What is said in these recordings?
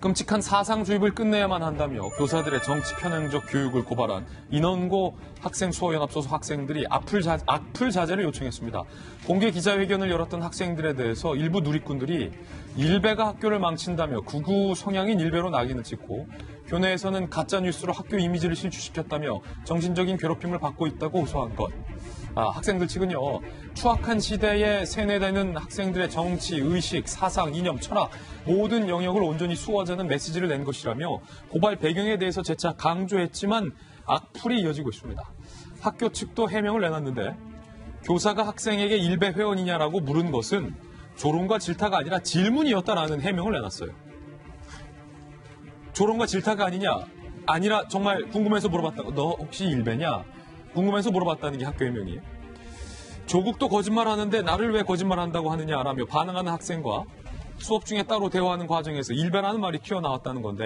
끔찍한 사상주입을 끝내야만 한다며 교사들의 정치 편향적 교육을 고발한 인원고 학생수호연합 소속 학생들이 악플 자제를 요청했습니다. 공개 기자회견을 열었던 학생들에 대해서 일부 누리꾼들이 일베가 학교를 망친다며 극우 성향인 일베로 낙인을 찍고 교내에서는 가짜뉴스로 학교 이미지를 실추시켰다며 정신적인 괴롭힘을 받고 있다고 호소한 것. 학생들 측은요, 추악한 시대에 세뇌되는 학생들의 정치, 의식, 사상, 이념, 철학 모든 영역을 온전히 수호하자는 메시지를 낸 것이라며 고발 배경에 대해서 재차 강조했지만 악플이 이어지고 있습니다. 학교 측도 해명을 내놨는데 교사가 학생에게 일베 회원이냐라고 물은 것은 조롱과 질타가 아니라 질문이었다라는 해명을 내놨어요. 조롱과 질타가 아니라 정말 궁금해서 물어봤다고. 너 혹시 일베냐? 궁금해서 물어봤다는 게 학교 해명이에요. 조국도 거짓말하는데 나를 왜 거짓말한다고 하느냐라며 반항하는 학생과 수업 중에 따로 대화하는 과정에서 일베라는 말이 튀어나왔다는 건데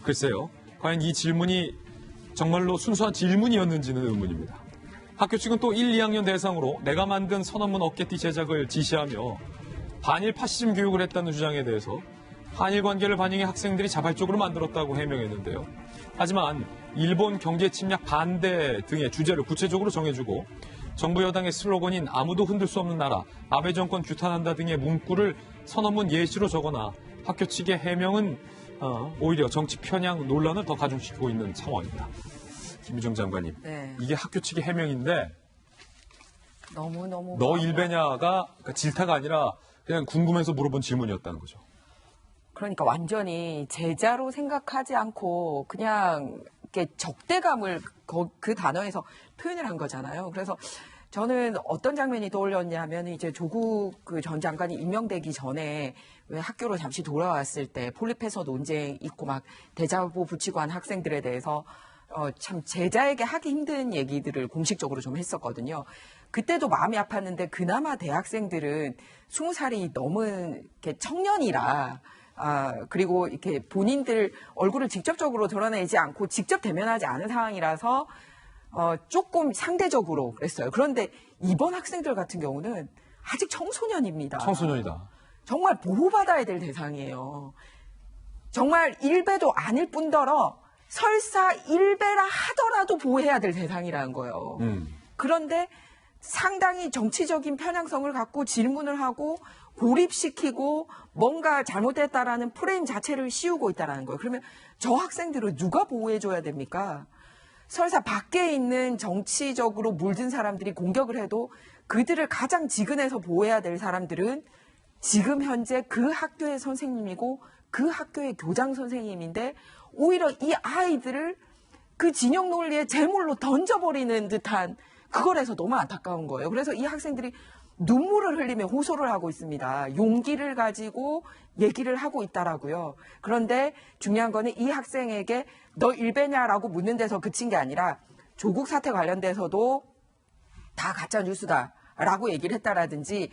글쎄요. 과연 이 질문이 정말로 순수한 질문이었는지는 의문입니다. 학교 측은 또 1, 2학년 대상으로 내가 만든 선언문 어깨띠 제작을 지시하며 반일 파시즘 교육을 했다는 주장에 대해서 한일 관계를 반영해 학생들이 자발적으로 만들었다고 해명했는데요. 하지만 일본 경제 침략 반대 등의 주제를 구체적으로 정해주고 정부 여당의 슬로건인 아무도 흔들 수 없는 나라, 아베 정권 규탄한다 등의 문구를 선언문 예시로 적어놔 학교 측의 해명은 오히려 정치 편향 논란을 더 가중시키고 있는 상황입니다. 김유정 장관님, 네. 이게 학교 측의 해명인데 너무 너 일베냐가 질타가 아니라 그냥 궁금해서 물어본 질문이었다는 거죠. 그러니까 완전히 제자로 생각하지 않고 그냥 이렇게 적대감을 그 단어에서 표현을 한 거잖아요. 그래서 저는 어떤 장면이 떠올렸냐면 이제 조국 그 전 장관이 임명되기 전에 왜 학교로 잠시 돌아왔을 때 폴리페서 논쟁 있고 막 대자보 붙이고 한 학생들에 대해서 참 제자에게 하기 힘든 얘기들을 공식적으로 좀 했었거든요. 그때도 마음이 아팠는데 그나마 대학생들은 20살이 넘은 이렇게 청년이라 그리고 이렇게 본인들 얼굴을 직접적으로 드러내지 않고 직접 대면하지 않은 상황이라서 조금 상대적으로 그랬어요. 그런데 이번 학생들 같은 경우는 아직 청소년입니다. 청소년이다. 정말 보호받아야 될 대상이에요. 정말 일베도 아닐 뿐더러 설사 일베라 하더라도 보호해야 될 대상이라는 거예요. 그런데 상당히 정치적인 편향성을 갖고 질문을 하고 고립시키고 뭔가 잘못됐다라는 프레임 자체를 씌우고 있다는 거예요. 그러면 저 학생들을 누가 보호해줘야 됩니까? 설사 밖에 있는 정치적으로 물든 사람들이 공격을 해도 그들을 가장 지근해서 보호해야 될 사람들은 지금 현재 그 학교의 선생님이고 그 학교의 교장 선생님인데 오히려 이 아이들을 그 진영 논리의 제물로 던져버리는 듯한 그걸 해서 너무 안타까운 거예요. 그래서 이 학생들이 눈물을 흘리며 호소를 하고 있습니다. 용기를 가지고 얘기를 하고 있다라고요. 그런데 중요한 거는 이 학생에게 너 일베냐라고 묻는 데서 그친 게 아니라 조국 사태 관련돼서도 다 가짜 뉴스다라고 얘기를 했다라든지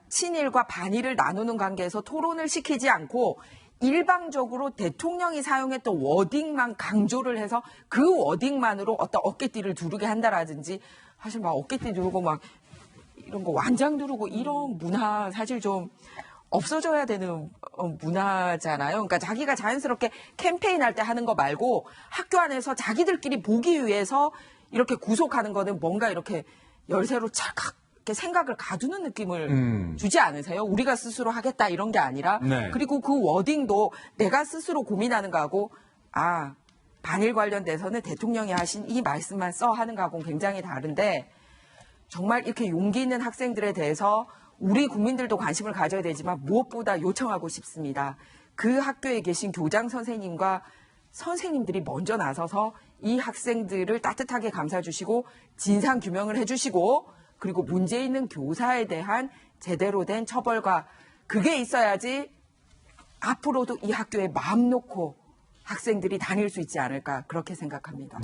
친일과 반일을 나누는 관계에서 토론을 시키지 않고 일방적으로 대통령이 사용했던 워딩만 강조를 해서 그 워딩만으로 어떤 어깨띠를 두르게 한다라든지 사실 막 어깨띠 두르고 막 이런 거 완장 두르고 이런 문화 사실 좀 없어져야 되는 문화잖아요. 그러니까 자기가 자연스럽게 캠페인할 때 하는 거 말고 학교 안에서 자기들끼리 보기 위해서 이렇게 구속하는 거는 뭔가 이렇게 열쇠로 찰칵 이렇게 생각을 가두는 느낌을 주지 않으세요? 우리가 스스로 하겠다 이런 게 아니라 네. 그리고 그 워딩도 내가 스스로 고민하는 거하고 반일 관련돼서는 대통령이 하신 이 말씀만 써 하는 거하고는 굉장히 다른데 정말 이렇게 용기 있는 학생들에 대해서 우리 국민들도 관심을 가져야 되지만 무엇보다 요청하고 싶습니다. 그 학교에 계신 교장 선생님과 선생님들이 먼저 나서서 이 학생들을 따뜻하게 감싸주시고 진상규명을 해주시고 그리고 문제 있는 교사에 대한 제대로 된 처벌과 그게 있어야지 앞으로도 이 학교에 마음 놓고 학생들이 다닐 수 있지 않을까 그렇게 생각합니다.